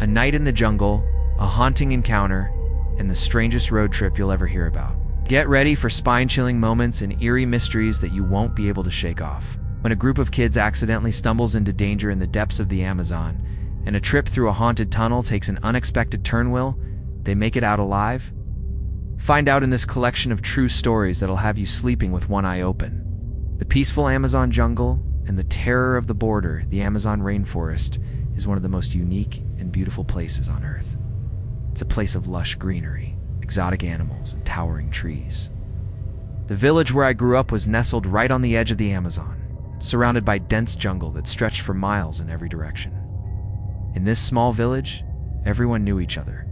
A night in the jungle, a haunting encounter, and the strangest road trip you'll ever hear about. Get ready for spine-chilling moments and eerie mysteries that you won't be able to shake off. When a group of kids accidentally stumbles into danger in the depths of the Amazon, and a trip through a haunted tunnel takes an unexpected turn, will they make it out alive? Find out in this collection of true stories that'll have you sleeping with one eye open. The peaceful Amazon jungle and the terror of the border, the Amazon rainforest, is one of the most unique and beautiful places on Earth. It's a place of lush greenery, exotic animals, and towering trees. The village where I grew up was nestled right on the edge of the Amazon, surrounded by dense jungle that stretched for miles in every direction. In this small village, everyone knew each other.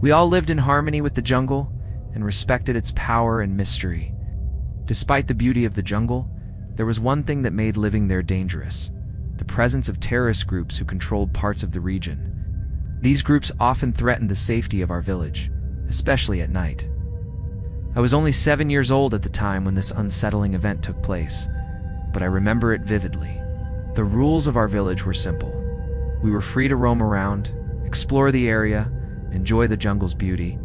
We all lived in harmony with the jungle and respected its power and mystery. Despite the beauty of the jungle, there was one thing that made living there dangerous: the presence of terrorist groups who controlled parts of the region. These groups often threatened the safety of our village, especially at night. I was only 7 years old at the time when this unsettling event took place, but I remember it vividly. The rules of our village were simple. We were free to roam around, explore the area, enjoy the jungle's beauty,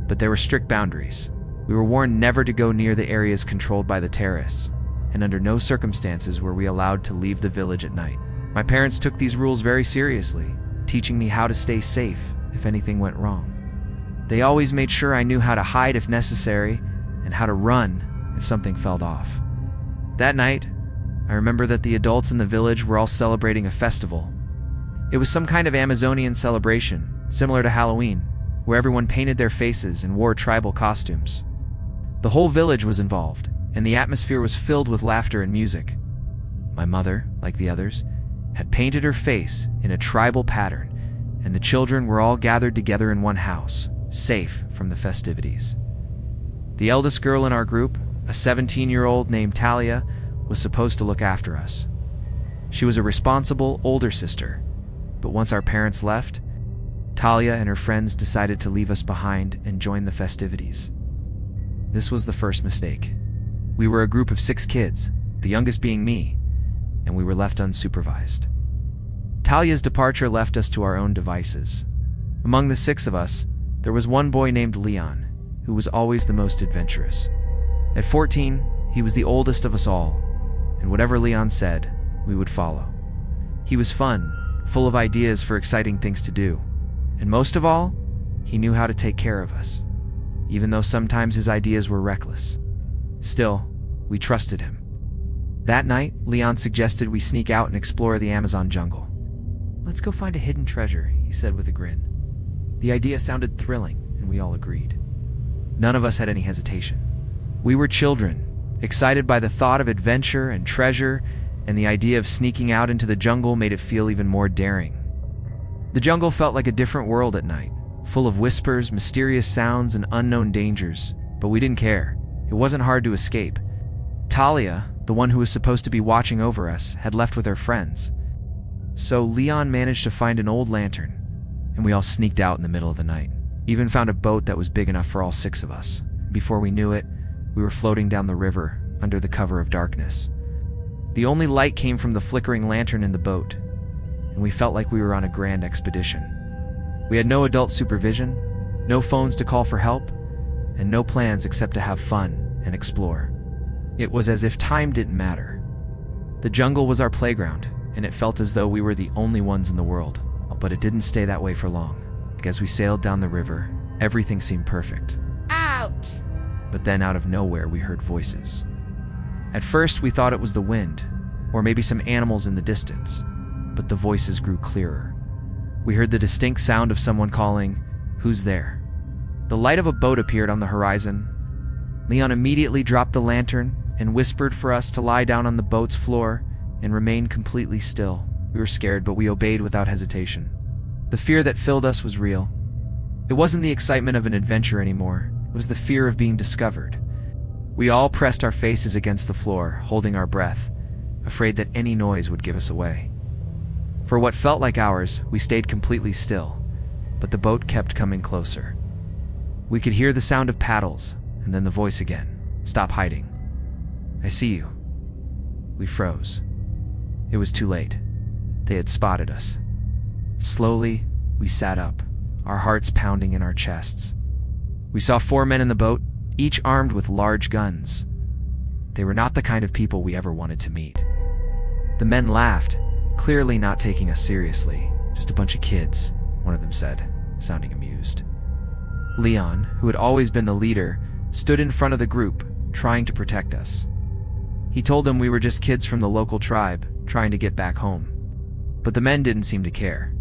but there were strict boundaries. We were warned never to go near the areas controlled by the terrorists, and under no circumstances were we allowed to leave the village at night. My parents took these rules very seriously, teaching me how to stay safe if anything went wrong. They always made sure I knew how to hide if necessary and how to run if something fell off. That night, I remember that the adults in the village were all celebrating a festival. It was some kind of Amazonian celebration, similar to Halloween, where everyone painted their faces and wore tribal costumes. The whole village was involved, and the atmosphere was filled with laughter and music. My mother, like the others, had painted her face in a tribal pattern, and the children were all gathered together in one house, safe from the festivities. The eldest girl in our group, a 17-year-old named Talia, was supposed to look after us. She was a responsible older sister, but once our parents left, Talia and her friends decided to leave us behind and join the festivities. This was the first mistake. We were a group of 6 kids, the youngest being me, and we were left unsupervised. Talia's departure left us to our own devices. Among the 6 of us, there was one boy named Leon, who was always the most adventurous. At 14, he was the oldest of us all, and whatever Leon said, we would follow. He was fun, full of ideas for exciting things to do, and most of all, he knew how to take care of us, even though sometimes his ideas were reckless. Still, we trusted him. That night, Leon suggested we sneak out and explore the Amazon jungle. "Let's go find a hidden treasure," he said with a grin. The idea sounded thrilling, and we all agreed. None of us had any hesitation. We were children, excited by the thought of adventure and treasure, and the idea of sneaking out into the jungle made it feel even more daring. The jungle felt like a different world at night, full of whispers, mysterious sounds, and unknown dangers, but we didn't care. It wasn't hard to escape. Talia, the one who was supposed to be watching over us, had left with her friends. So Leon managed to find an old lantern, and we all sneaked out in the middle of the night. Even found a boat that was big enough for all 6 of us. Before we knew it, we were floating down the river under the cover of darkness. The only light came from the flickering lantern in the boat, and we felt like we were on a grand expedition. We had no adult supervision, no phones to call for help, and no plans except to have fun and explore. It was as if time didn't matter. The jungle was our playground, and it felt as though we were the only ones in the world. But it didn't stay that way for long. As we sailed down the river, everything seemed perfect. Ouch! But then out of nowhere we heard voices. At first we thought it was the wind, or maybe some animals in the distance, but the voices grew clearer. We heard the distinct sound of someone calling, "Who's there?" The light of a boat appeared on the horizon. Leon immediately dropped the lantern and whispered for us to lie down on the boat's floor and remain completely still. We were scared, but we obeyed without hesitation. The fear that filled us was real. It wasn't the excitement of an adventure anymore. It was the fear of being discovered. We all pressed our faces against the floor, holding our breath, afraid that any noise would give us away. For what felt like hours, we stayed completely still, but the boat kept coming closer. We could hear the sound of paddles, and then the voice again. "Stop hiding. I see you." We froze. It was too late. They had spotted us. Slowly, We sat up, our hearts pounding in our chests. We saw 4 men in the boat, each armed with large guns. They were not the kind of people we ever wanted to meet. The men laughed, clearly not taking us seriously. Just a bunch of kids, one of them said, sounding amused. Leon, who had always been the leader, stood in front of the group, trying to protect us. He told them we were just kids from the local tribe, trying to get back home. But the men didn't seem to care.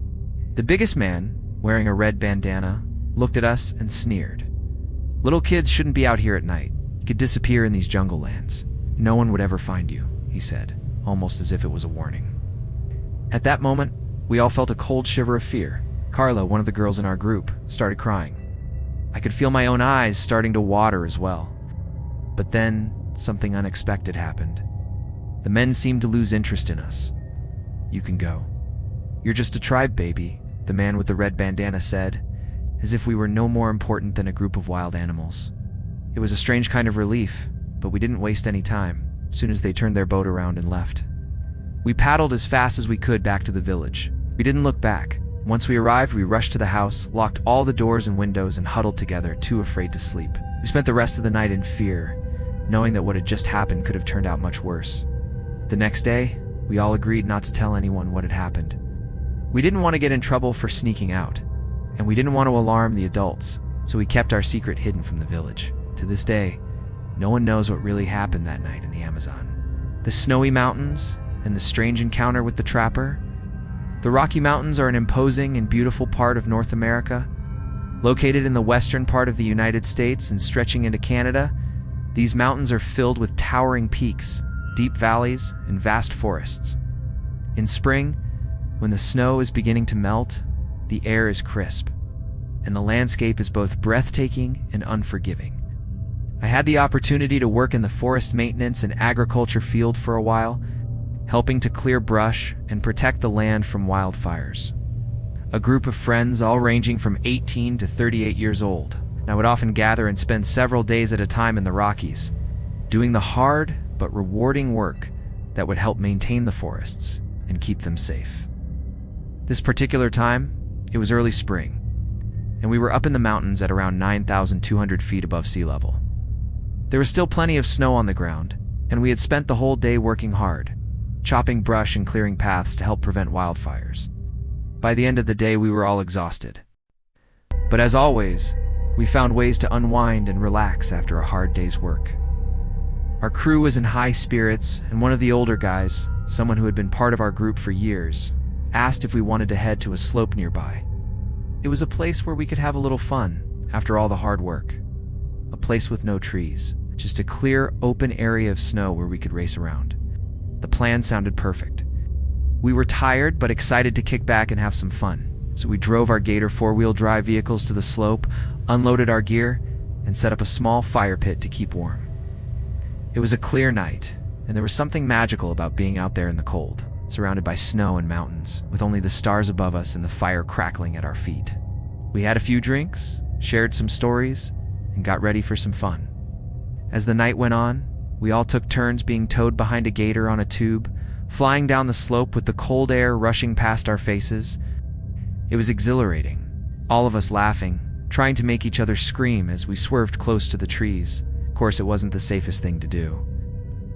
The biggest man, wearing a red bandana, looked at us and sneered. "Little kids shouldn't be out here at night. You could disappear in these jungle lands. No one would ever find you," he said, almost as if it was a warning. At that moment, we all felt a cold shiver of fear. Carla, one of the girls in our group, started crying. I could feel my own eyes starting to water as well. But then, something unexpected happened. The men seemed to lose interest in us. "You can go. You're just a tribe baby," the man with the red bandana said, as if we were no more important than a group of wild animals. It was a strange kind of relief, but we didn't waste any time, as soon as they turned their boat around and left. We paddled as fast as we could back to the village. We didn't look back. Once we arrived, we rushed to the house, locked all the doors and windows, and huddled together, too afraid to sleep. We spent the rest of the night in fear, knowing that what had just happened could have turned out much worse. The next day, we all agreed not to tell anyone what had happened. We didn't want to get in trouble for sneaking out, and we didn't want to alarm the adults, so we kept our secret hidden from the village. To this day, no one knows what really happened that night in the Amazon. The snowy mountains and the strange encounter with the trapper. The Rocky Mountains are an imposing and beautiful part of North America. Located in the western part of the United States and stretching into Canada, these mountains are filled with towering peaks, deep valleys, and vast forests. In spring, when the snow is beginning to melt, the air is crisp, and the landscape is both breathtaking and unforgiving. I had the opportunity to work in the forest maintenance and agriculture field for a while, helping to clear brush and protect the land from wildfires. A group of friends, all ranging from 18 to 38 years old, and I would often gather and spend several days at a time in the Rockies, doing the hard but rewarding work that would help maintain the forests and keep them safe. This particular time, it was early spring, and we were up in the mountains at around 9,200 feet above sea level. There was still plenty of snow on the ground, and we had spent the whole day working hard, chopping brush and clearing paths to help prevent wildfires. By the end of the day, we were all exhausted. But as always, we found ways to unwind and relax after a hard day's work. Our crew was in high spirits, and one of the older guys, someone who had been part of our group for years, asked if we wanted to head to a slope nearby. It was a place where we could have a little fun after all the hard work. A place with no trees, just a clear, open area of snow where we could race around. The plan sounded perfect. We were tired but excited to kick back and have some fun, so we drove our Gator 4-wheel drive vehicles to the slope, unloaded our gear, and set up a small fire pit to keep warm. It was a clear night, and there was something magical about being out there in the cold, surrounded by snow and mountains, with only the stars above us and the fire crackling at our feet. We had a few drinks, shared some stories, and got ready for some fun. As the night went on, we all took turns being towed behind a gator on a tube, flying down the slope with the cold air rushing past our faces. It was exhilarating, all of us laughing, trying to make each other scream as we swerved close to the trees. Of course, it wasn't the safest thing to do.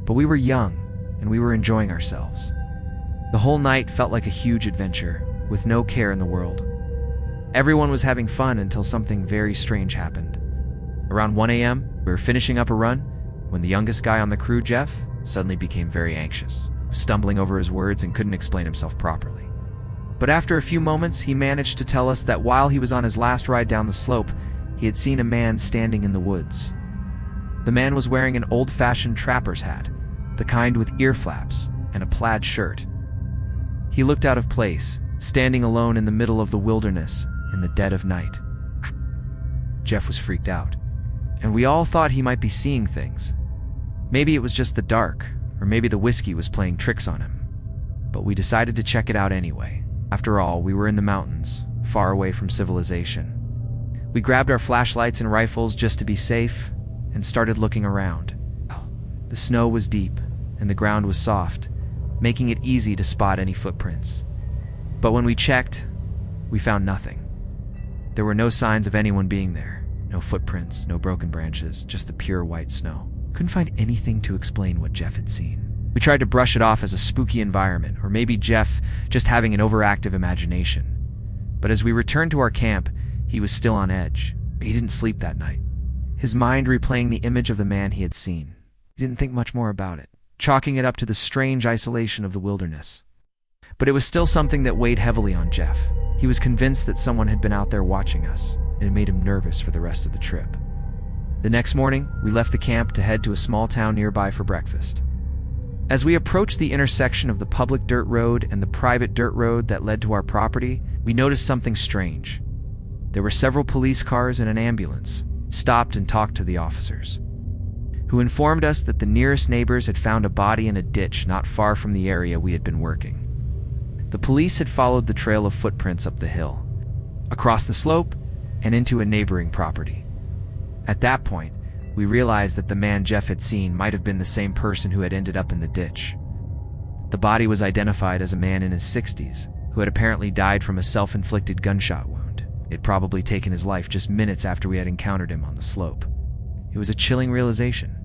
But we were young, and we were enjoying ourselves. The whole night felt like a huge adventure, with no care in the world. Everyone was having fun until something very strange happened. Around 1 a.m., we were finishing up a run when the youngest guy on the crew, Jeff, suddenly became very anxious, stumbling over his words and couldn't explain himself properly. But after a few moments, he managed to tell us that while he was on his last ride down the slope, he had seen a man standing in the woods. The man was wearing an old-fashioned trapper's hat, the kind with ear flaps, and a plaid shirt. He looked out of place, standing alone in the middle of the wilderness in the dead of night. Jeff was freaked out, and we all thought he might be seeing things. Maybe it was just the dark, or maybe the whiskey was playing tricks on him. But we decided to check it out anyway. After all, we were in the mountains, far away from civilization. We grabbed our flashlights and rifles just to be safe, and started looking around. The snow was deep, and the ground was soft, making it easy to spot any footprints. But when we checked, We found nothing. There were no signs of anyone being there. No footprints, no broken branches, just the pure white snow. Couldn't find anything to explain what Jeff had seen. We tried to brush it off as a spooky environment, or maybe Jeff just having an overactive imagination. But as we returned to our camp, he was still on edge. He didn't sleep that night, his mind replaying the image of the man he had seen. He didn't think much more about it, chalking it up to the strange isolation of the wilderness. But it was still something that weighed heavily on Jeff. He was convinced that someone had been out there watching us, and it made him nervous for the rest of the trip. The next morning, we left the camp to head to a small town nearby for breakfast. As we approached the intersection of the public dirt road and the private dirt road that led to our property, we noticed something strange. There were several police cars and an ambulance, stopped and talked to the officers, who informed us that the nearest neighbors had found a body in a ditch not far from the area we had been working. The police had followed the trail of footprints up the hill, across the slope, and into a neighboring property. At that point, we realized that the man Jeff had seen might have been the same person who had ended up in the ditch. The body was identified as a man in his 60s, who had apparently died from a self-inflicted gunshot wound. It had probably taken his life just minutes after we had encountered him on the slope. It was a chilling realization.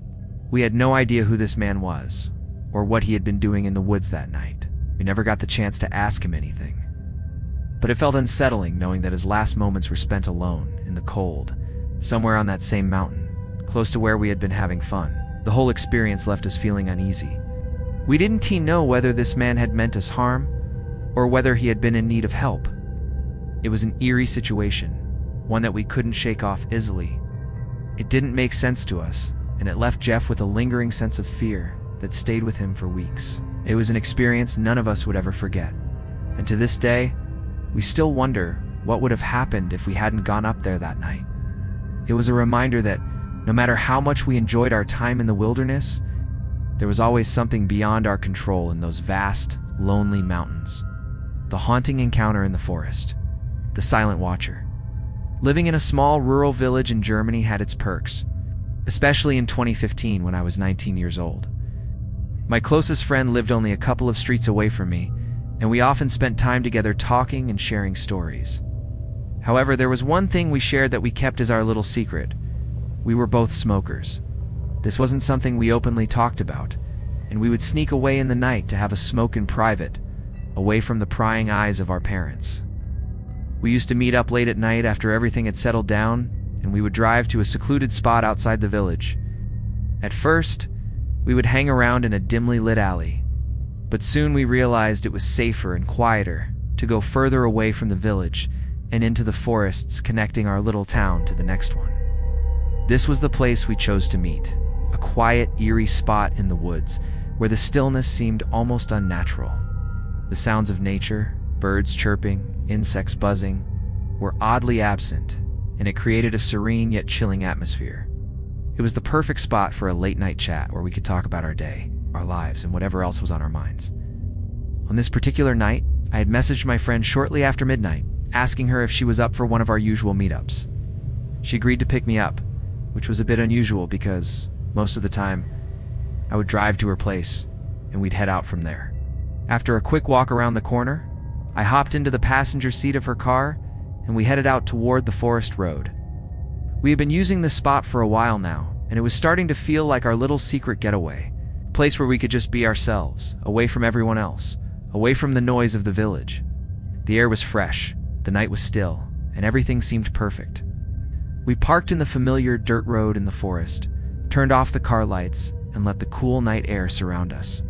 We had no idea who this man was, or what he had been doing in the woods that night. We never got the chance to ask him anything. But it felt unsettling knowing that his last moments were spent alone, in the cold, somewhere on that same mountain, close to where we had been having fun. The whole experience left us feeling uneasy. We didn't know whether this man had meant us harm, or whether he had been in need of help. It was an eerie situation, one that we couldn't shake off easily. It didn't make sense to us, and it left Jeff with a lingering sense of fear that stayed with him for weeks. It was an experience none of us would ever forget. And to this day, we still wonder what would have happened if we hadn't gone up there that night. It was a reminder that no matter how much we enjoyed our time in the wilderness, there was always something beyond our control in those vast, lonely mountains. The haunting encounter in the forest. The silent watcher. Living in a small rural village in Germany had its perks, especially in 2015 when I was 19 years old. My closest friend lived only a couple of streets away from me, and we often spent time together talking and sharing stories. However, there was one thing we shared that we kept as our little secret. We were both smokers. This wasn't something we openly talked about, and we would sneak away in the night to have a smoke in private, away from the prying eyes of our parents. We used to meet up late at night after everything had settled down, and we would drive to a secluded spot outside the village. At first, we would hang around in a dimly lit alley, but soon we realized it was safer and quieter to go further away from the village and into the forests connecting our little town to the next one. This was the place we chose to meet, a quiet, eerie spot in the woods where the stillness seemed almost unnatural. The sounds of nature, birds chirping, insects buzzing, were oddly absent, and it created a serene yet chilling atmosphere. It was the perfect spot for a late-night chat where we could talk about our day, our lives, and whatever else was on our minds. On this particular night, I had messaged my friend shortly after midnight, asking her if she was up for one of our usual meetups. She agreed to pick me up, which was a bit unusual because, most of the time, I would drive to her place, and we'd head out from there. After a quick walk around the corner, I hopped into the passenger seat of her car, and we headed out toward the forest road. We had been using this spot for a while now, and it was starting to feel like our little secret getaway, a place where we could just be ourselves, away from everyone else, away from the noise of the village. The air was fresh, the night was still, and everything seemed perfect. We parked in the familiar dirt road in the forest, turned off the car lights, and let the cool night air surround us.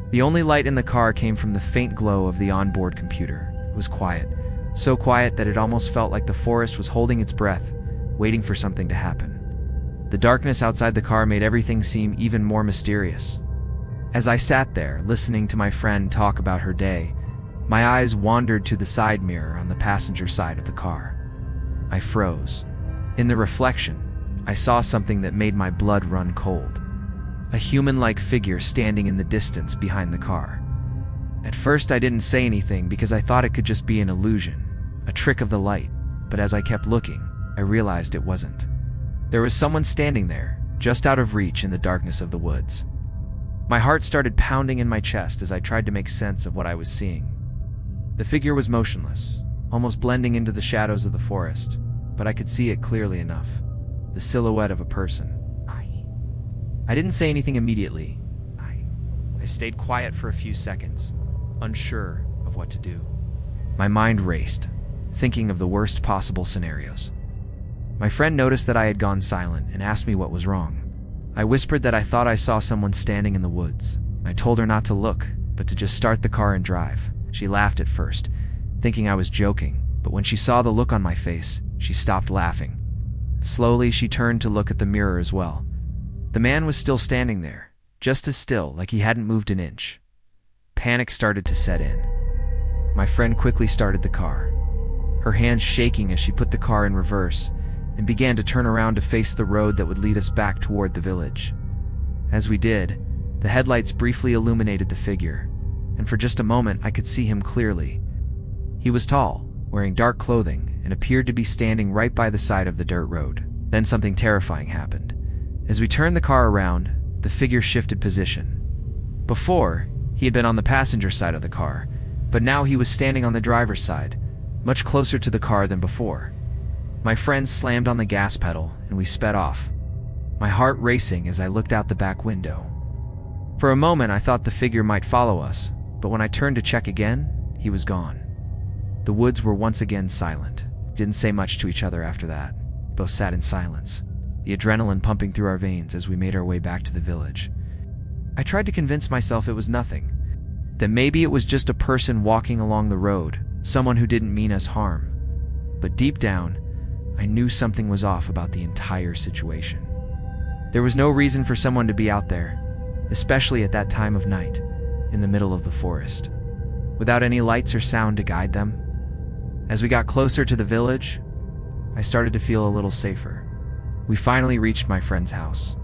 The only light in the car came from the faint glow of the onboard computer. It was quiet, so quiet that it almost felt like the forest was holding its breath, waiting for something to happen. The darkness outside the car made everything seem even more mysterious. As I sat there, listening to my friend talk about her day, my eyes wandered to the side mirror on the passenger side of the car. I froze. In the reflection, I saw something that made my blood run cold. A human-like figure standing in the distance behind the car. At first, I didn't say anything because I thought it could just be an illusion, a trick of the light, but as I kept looking, I realized it wasn't. There was someone standing there, just out of reach in the darkness of the woods. My heart started pounding in my chest as I tried to make sense of what I was seeing. The figure was motionless, almost blending into the shadows of the forest, but I could see it clearly enough. The silhouette of a person. I didn't say anything immediately. I stayed quiet for a few seconds, unsure of what to do. My mind raced, thinking of the worst possible scenarios. My friend noticed that I had gone silent and asked me what was wrong. I whispered that I thought I saw someone standing in the woods. I told her not to look, but to just start the car and drive. She laughed at first, thinking I was joking, but when she saw the look on my face, she stopped laughing. Slowly, she turned to look at the mirror as well. The man was still standing there, just as still, like he hadn't moved an inch. Panic started to set in. My friend quickly started the car, her hands shaking as she put the car in reverse and began to turn around to face the road that would lead us back toward the village. As we did, the headlights briefly illuminated the figure, and for just a moment I could see him clearly. He was tall, wearing dark clothing, and appeared to be standing right by the side of the dirt road. Then something terrifying happened. As we turned the car around, the figure shifted position. Before, he had been on the passenger side of the car, but now he was standing on the driver's side, much closer to the car than before. My friend slammed on the gas pedal, and we sped off, my heart racing as I looked out the back window. For a moment, I thought the figure might follow us, but when I turned to check again, he was gone. The woods were once again silent. We didn't say much to each other after that. Both sat in silence, the adrenaline pumping through our veins as we made our way back to the village. I tried to convince myself it was nothing, that maybe it was just a person walking along the road, someone who didn't mean us harm. But deep down, I knew something was off about the entire situation. There was no reason for someone to be out there, especially at that time of night, in the middle of the forest, without any lights or sound to guide them. As we got closer to the village, I started to feel a little safer. We finally reached my friend's house,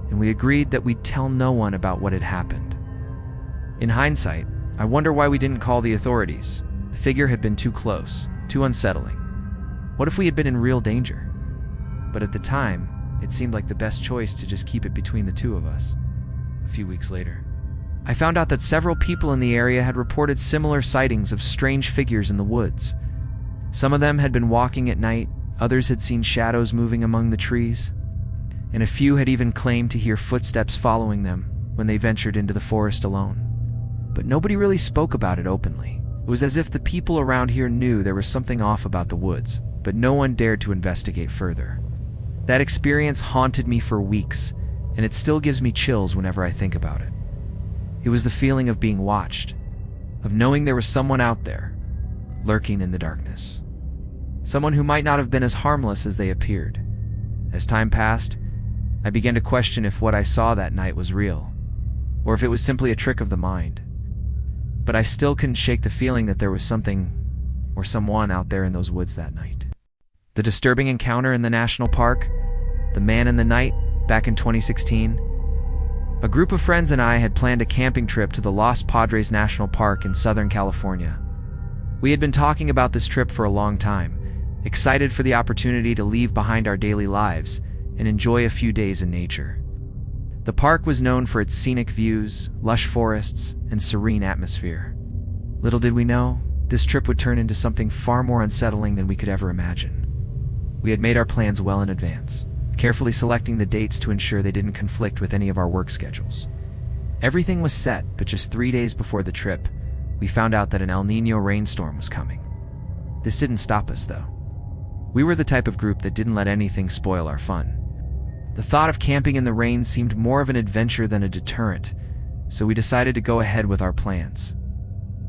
and we agreed that we'd tell no one about what had happened. In hindsight, I wonder why we didn't call the authorities. The figure had been too close, too unsettling. What if we had been in real danger? But at the time, it seemed like the best choice to just keep it between the two of us. A few weeks later, I found out that several people in the area had reported similar sightings of strange figures in the woods. Some of them had been walking at night, others had seen shadows moving among the trees, and a few had even claimed to hear footsteps following them when they ventured into the forest alone. But nobody really spoke about it openly. It was as if the people around here knew there was something off about the woods, but no one dared to investigate further. That experience haunted me for weeks, and it still gives me chills whenever I think about it. It was the feeling of being watched, of knowing there was someone out there, lurking in the darkness. Someone who might not have been as harmless as they appeared. As time passed, I began to question if what I saw that night was real, or if it was simply a trick of the mind. But I still couldn't shake the feeling that there was something or someone out there in those woods that night. The disturbing encounter in the national park, the man in the night, back in 2016. A group of friends and I had planned a camping trip to the Los Padres National Park in Southern California. We had been talking about this trip for a long time, excited for the opportunity to leave behind our daily lives and enjoy a few days in nature. The park was known for its scenic views, lush forests, and serene atmosphere. Little did we know, this trip would turn into something far more unsettling than we could ever imagine. We had made our plans well in advance, carefully selecting the dates to ensure they didn't conflict with any of our work schedules. Everything was set, but just 3 days before the trip, we found out that an El Niño rainstorm was coming. This didn't stop us, though. We were the type of group that didn't let anything spoil our fun. The thought of camping in the rain seemed more of an adventure than a deterrent, so we decided to go ahead with our plans.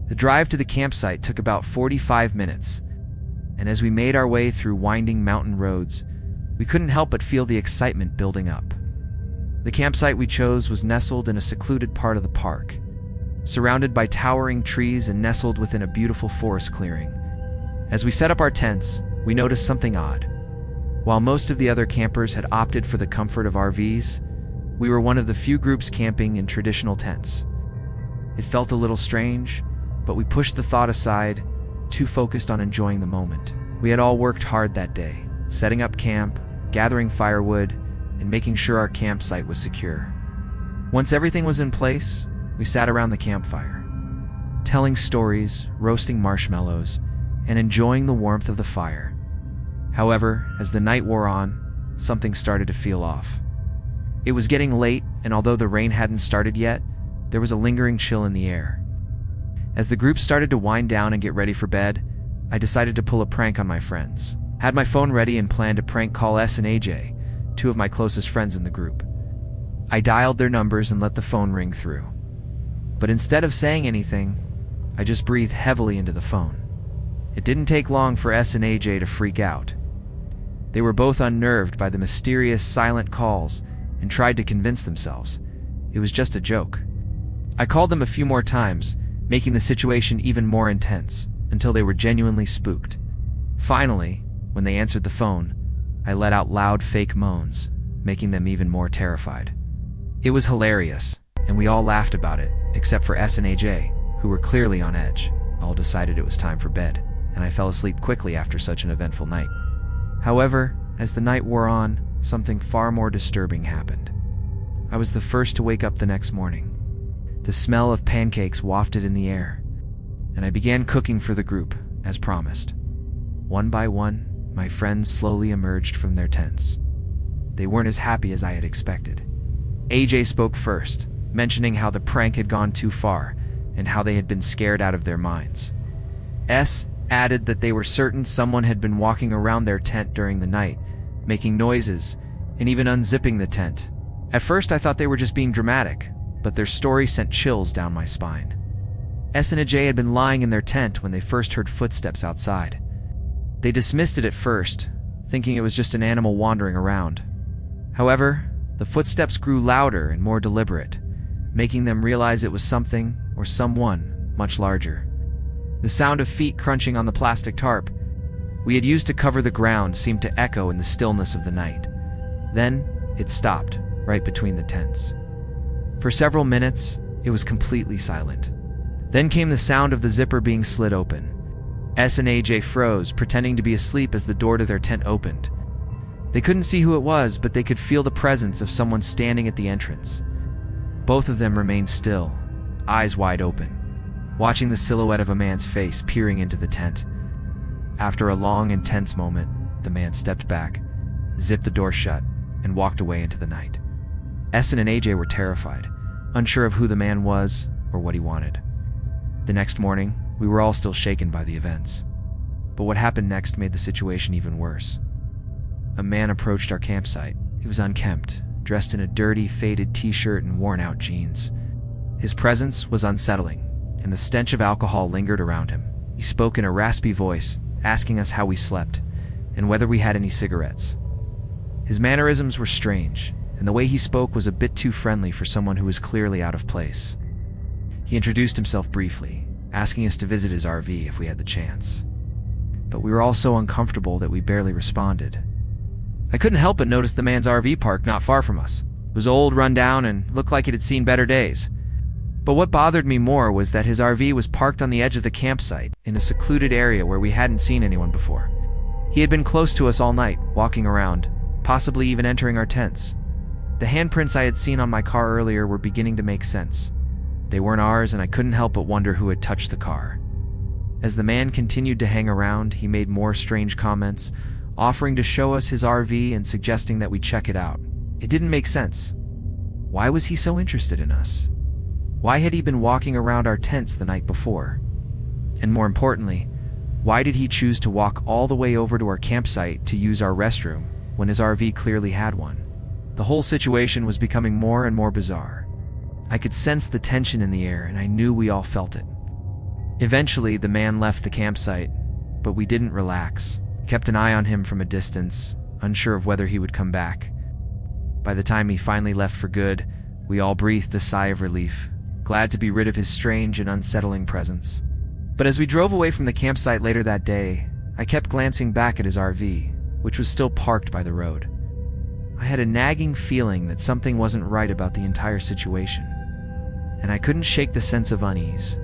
The drive to the campsite took about 45 minutes, and as we made our way through winding mountain roads, we couldn't help but feel the excitement building up. The campsite we chose was nestled in a secluded part of the park, surrounded by towering trees and nestled within a beautiful forest clearing. As we set up our tents, we noticed something odd. While most of the other campers had opted for the comfort of RVs, we were one of the few groups camping in traditional tents. It felt a little strange, but we pushed the thought aside, too focused on enjoying the moment. We had all worked hard that day, setting up camp, gathering firewood, and making sure our campsite was secure. Once everything was in place, we sat around the campfire, telling stories, roasting marshmallows, and enjoying the warmth of the fire. However, as the night wore on, something started to feel off. It was getting late, and although the rain hadn't started yet, there was a lingering chill in the air. As the group started to wind down and get ready for bed, I decided to pull a prank on my friends. Had my phone ready and planned to prank call S and AJ, two of my closest friends in the group. I dialed their numbers and let the phone ring through. But instead of saying anything, I just breathed heavily into the phone. It didn't take long for S and AJ to freak out. They were both unnerved by the mysterious silent calls and tried to convince themselves it was just a joke. I called them a few more times, making the situation even more intense, until they were genuinely spooked. Finally, when they answered the phone, I let out loud fake moans, making them even more terrified. It was hilarious, and we all laughed about it, except for S and AJ, who were clearly on edge. All decided it was time for bed, and I fell asleep quickly after such an eventful night. However, as the night wore on, something far more disturbing happened. I was the first to wake up the next morning. The smell of pancakes wafted in the air, and I began cooking for the group, as promised. One by one, my friends slowly emerged from their tents. They weren't as happy as I had expected. AJ spoke first, mentioning how the prank had gone too far and how they had been scared out of their minds. S added that they were certain someone had been walking around their tent during the night, making noises, and even unzipping the tent. At first I thought they were just being dramatic, but their story sent chills down my spine. S and AJ had been lying in their tent when they first heard footsteps outside. They dismissed it at first, thinking it was just an animal wandering around. However, the footsteps grew louder and more deliberate, making them realize it was something or someone much larger. The sound of feet crunching on the plastic tarp we had used to cover the ground seemed to echo in the stillness of the night. Then, it stopped, right between the tents. For several minutes, it was completely silent. Then came the sound of the zipper being slid open. S and AJ froze, pretending to be asleep as the door to their tent opened. They couldn't see who it was, but they could feel the presence of someone standing at the entrance. Both of them remained still, eyes wide open, watching the silhouette of a man's face peering into the tent. After a long and tense moment, the man stepped back, zipped the door shut, and walked away into the night. Essen and AJ were terrified, unsure of who the man was or what he wanted. The next morning, we were all still shaken by the events. But what happened next made the situation even worse. A man approached our campsite. He was unkempt, dressed in a dirty, faded t-shirt and worn-out jeans. His presence was unsettling, and the stench of alcohol lingered around him. He spoke in a raspy voice, asking us how we slept, and whether we had any cigarettes. His mannerisms were strange, and the way he spoke was a bit too friendly for someone who was clearly out of place. He introduced himself briefly, asking us to visit his RV if we had the chance. But we were all so uncomfortable that we barely responded. I couldn't help but notice the man's RV parked not far from us. It was old, run down, and looked like it had seen better days. But what bothered me more was that his RV was parked on the edge of the campsite, in a secluded area where we hadn't seen anyone before. He had been close to us all night, walking around, possibly even entering our tents. The handprints I had seen on my car earlier were beginning to make sense. They weren't ours, and I couldn't help but wonder who had touched the car. As the man continued to hang around, he made more strange comments, offering to show us his RV and suggesting that we check it out. It didn't make sense. Why was he so interested in us? Why had he been walking around our tents the night before? And more importantly, why did he choose to walk all the way over to our campsite to use our restroom when his RV clearly had one? The whole situation was becoming more and more bizarre. I could sense the tension in the air, and I knew we all felt it. Eventually, the man left the campsite, but we didn't relax. We kept an eye on him from a distance, unsure of whether he would come back. By the time he finally left for good, we all breathed a sigh of relief, glad to be rid of his strange and unsettling presence. But as we drove away from the campsite later that day, I kept glancing back at his RV, which was still parked by the road. I had a nagging feeling that something wasn't right about the entire situation, and I couldn't shake the sense of unease.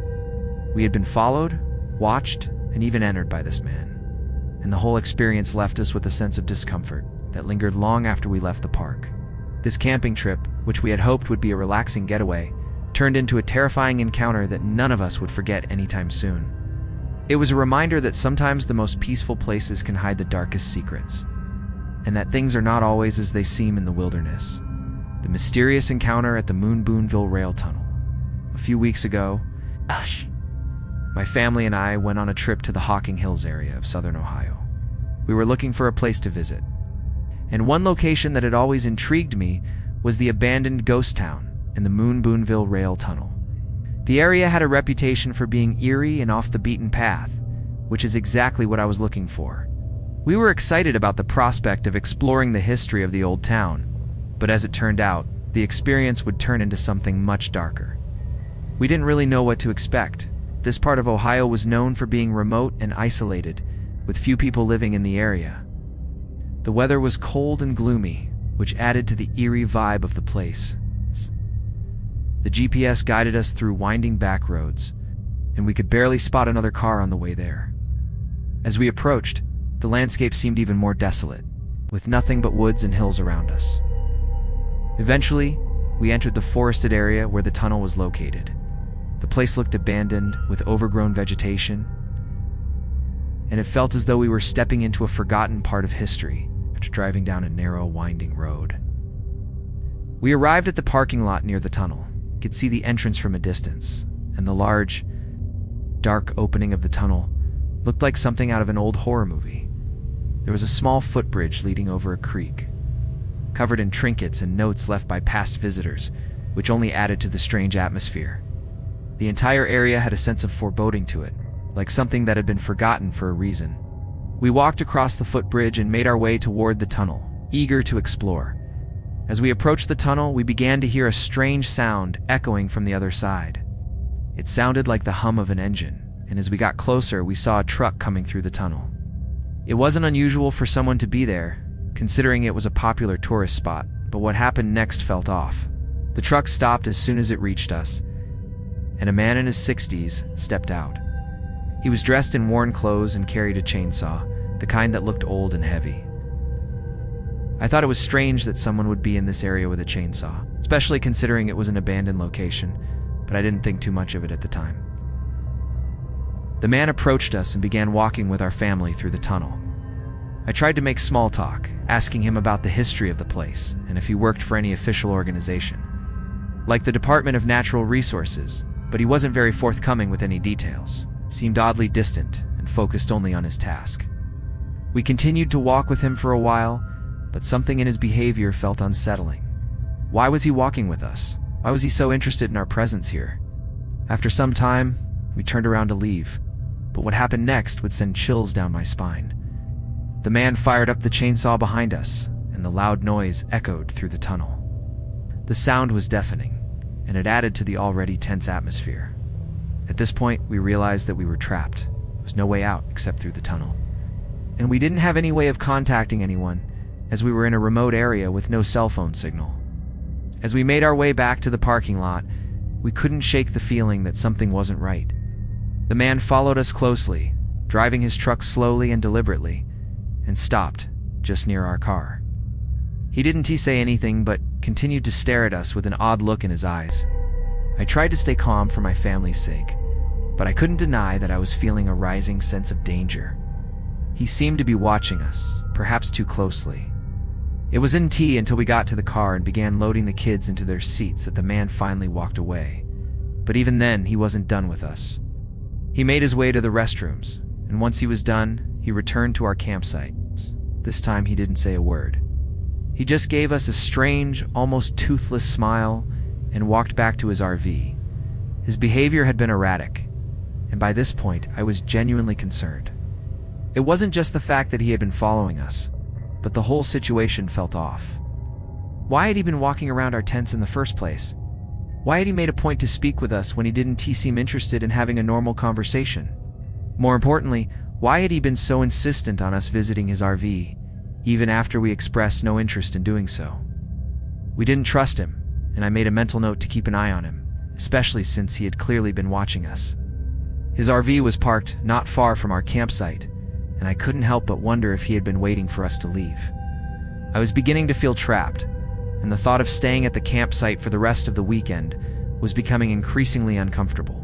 We had been followed, watched, and even entered by this man, and the whole experience left us with a sense of discomfort that lingered long after we left the park. This camping trip, which we had hoped would be a relaxing getaway, turned into a terrifying encounter that none of us would forget anytime soon. It was a reminder that sometimes the most peaceful places can hide the darkest secrets, and that things are not always as they seem in the wilderness. The mysterious encounter at the Boonville Rail Tunnel. A few weeks ago, my family and I went on a trip to the Hocking Hills area of southern Ohio. We were looking for a place to visit, and one location that had always intrigued me was the abandoned ghost town in the Boonville Rail Tunnel. The area had a reputation for being eerie and off the beaten path, which is exactly what I was looking for. We were excited about the prospect of exploring the history of the old town, but as it turned out, the experience would turn into something much darker. We didn't really know what to expect. This part of Ohio was known for being remote and isolated, with few people living in the area. The weather was cold and gloomy, which added to the eerie vibe of the place. The GPS guided us through winding back roads, and we could barely spot another car on the way there. As we approached, the landscape seemed even more desolate, with nothing but woods and hills around us. Eventually, we entered the forested area where the tunnel was located. The place looked abandoned, with overgrown vegetation, and it felt as though we were stepping into a forgotten part of history after driving down a narrow, winding road. We arrived at the parking lot near the tunnel. Could see the entrance from a distance, and the large, dark opening of the tunnel looked like something out of an old horror movie. There was a small footbridge leading over a creek, covered in trinkets and notes left by past visitors, which only added to the strange atmosphere. The entire area had a sense of foreboding to it, like something that had been forgotten for a reason. We walked across the footbridge and made our way toward the tunnel, eager to explore. As we approached the tunnel, we began to hear a strange sound echoing from the other side. It sounded like the hum of an engine, and as we got closer, we saw a truck coming through the tunnel. It wasn't unusual for someone to be there, considering it was a popular tourist spot, but what happened next felt off. The truck stopped as soon as it reached us, and a man in his 60s stepped out. He was dressed in worn clothes and carried a chainsaw, the kind that looked old and heavy. I thought it was strange that someone would be in this area with a chainsaw, especially considering it was an abandoned location, but I didn't think too much of it at the time. The man approached us and began walking with our family through the tunnel. I tried to make small talk, asking him about the history of the place and if he worked for any official organization, like the Department of Natural Resources, but he wasn't very forthcoming with any details. He seemed oddly distant and focused only on his task. We continued to walk with him for a while, but something in his behavior felt unsettling. Why was he walking with us? Why was he so interested in our presence here? After some time, we turned around to leave, but what happened next would send chills down my spine. The man fired up the chainsaw behind us, and the loud noise echoed through the tunnel. The sound was deafening, and it added to the already tense atmosphere. At this point, we realized that we were trapped. There was no way out except through the tunnel. And we didn't have any way of contacting anyone, as we were in a remote area with no cell phone signal. As we made our way back to the parking lot, we couldn't shake the feeling that something wasn't right. The man followed us closely, driving his truck slowly and deliberately, and stopped just near our car. He didn't say anything, but continued to stare at us with an odd look in his eyes. I tried to stay calm for my family's sake, but I couldn't deny that I was feeling a rising sense of danger. He seemed to be watching us, perhaps too closely. It was until we got to the car and began loading the kids into their seats that the man finally walked away. But even then, he wasn't done with us. He made his way to the restrooms, and once he was done, he returned to our campsite. This time he didn't say a word. He just gave us a strange, almost toothless smile and walked back to his RV. His behavior had been erratic, and by this point, I was genuinely concerned. It wasn't just the fact that he had been following us, but the whole situation felt off. Why had he been walking around our tents in the first place? Why had he made a point to speak with us when he didn't seem interested in having a normal conversation? More importantly, why had he been so insistent on us visiting his RV, even after we expressed no interest in doing so? We didn't trust him, and I made a mental note to keep an eye on him, especially since he had clearly been watching us. His RV was parked not far from our campsite, and I couldn't help but wonder if he had been waiting for us to leave. I was beginning to feel trapped, and the thought of staying at the campsite for the rest of the weekend was becoming increasingly uncomfortable.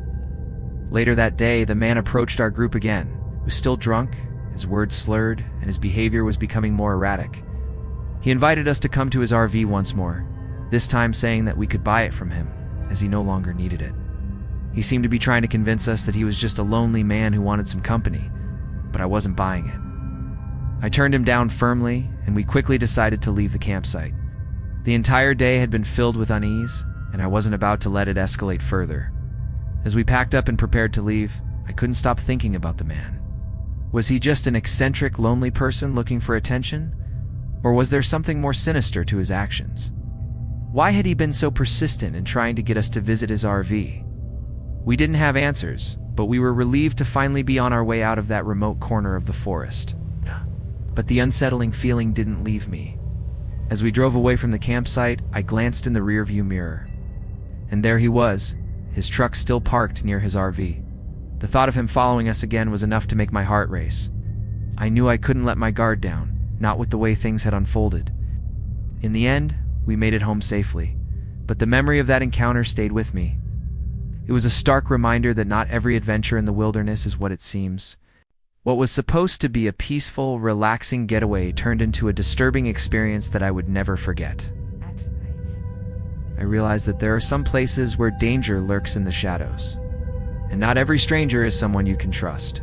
Later that day, the man approached our group again. He was still drunk, his words slurred, and his behavior was becoming more erratic. He invited us to come to his RV once more, this time saying that we could buy it from him, as he no longer needed it. He seemed to be trying to convince us that he was just a lonely man who wanted some company, but I wasn't buying it. I turned him down firmly, and we quickly decided to leave the campsite. The entire day had been filled with unease, and I wasn't about to let it escalate further. As we packed up and prepared to leave, I couldn't stop thinking about the man. Was he just an eccentric, lonely person looking for attention? Or was there something more sinister to his actions? Why had he been so persistent in trying to get us to visit his RV? We didn't have answers, but we were relieved to finally be on our way out of that remote corner of the forest. But the unsettling feeling didn't leave me. As we drove away from the campsite, I glanced in the rearview mirror. And there he was, his truck still parked near his RV. The thought of him following us again was enough to make my heart race. I knew I couldn't let my guard down, not with the way things had unfolded. In the end, we made it home safely, but the memory of that encounter stayed with me. It was a stark reminder that not every adventure in the wilderness is what it seems. What was supposed to be a peaceful, relaxing getaway turned into a disturbing experience that I would never forget. I realized that there are some places where danger lurks in the shadows, and not every stranger is someone you can trust.